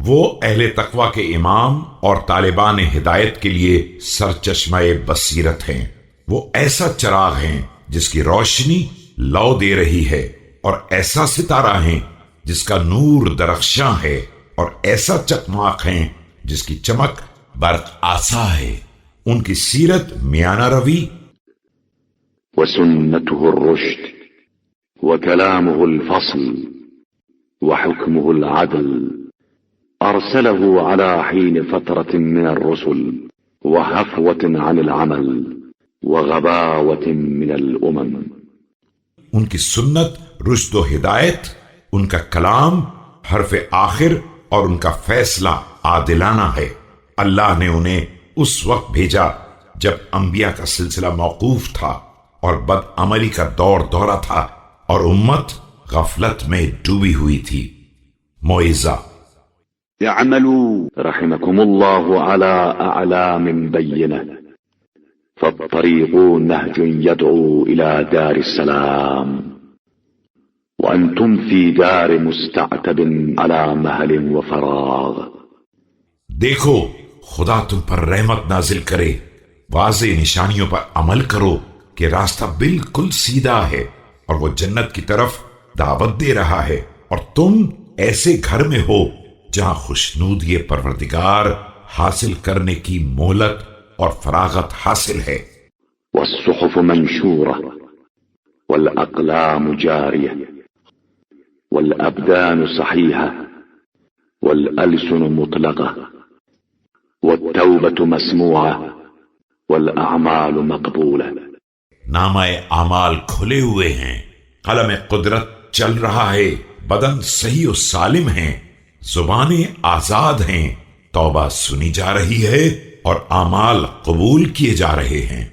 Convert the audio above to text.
وہ اہل تقوی کے امام اور طالبان ہدایت کے لیے سرچشمہ بصیرت ہیں۔ وہ ایسا چراغ ہیں جس کی روشنی لو دے رہی ہے، اور ایسا ستارہ ہیں جس کا نور درخشاں ہے، اور ایسا چکماق ہیں جس کی چمک برق آسا ہے۔ ان کی سیرت میانہ روی وسنته الرشد وكلامه الفصل وحكمه العدل أرسله على حين فترة من الرسل وهفوة عن العمل وغباوة من الأمم۔ ان کی سنت رشد و ہدایت، ان کا کلام حرف آخر اور ان کا فیصلہ عادلانہ ہے۔ اللہ نے انہیں اس وقت بھیجا جب انبیاء کا سلسلہ موقوف تھا اور بد عملی کا دور دورہ تھا، اور امت غفلت میں ڈوبی ہوئی تھی۔ موعظہ اعملوا رحمكم الله على أعلام بينة فالطريق نهج يدعو إلى دار السلام وأنتم في دار مستعتب على مهل وفراغ۔ دیکھو خدا تم پر رحمت نازل کرے، واضح نشانیوں پر عمل کرو کہ راستہ بالکل سیدھا ہے اور وہ جنت کی طرف دعوت دے رہا ہے، اور تم ایسے گھر میں ہو جہاں خوشنودی پروردگار حاصل کرنے کی مہلت اور فراغت حاصل ہے۔ والصحف منشورة والأقلام جارية والأبدان صحيحة والألسن مطلقة والتوبة مسموعة والأعمال مقبولة۔ نامہ اعمال کھلے ہوئے ہیں، قلم قدرت چل رہا ہے، بدن صحیح و سالم ہیں، زبانیں آزاد ہیں، توبہ سنی جا رہی ہے اور اعمال قبول کیے جا رہے ہیں۔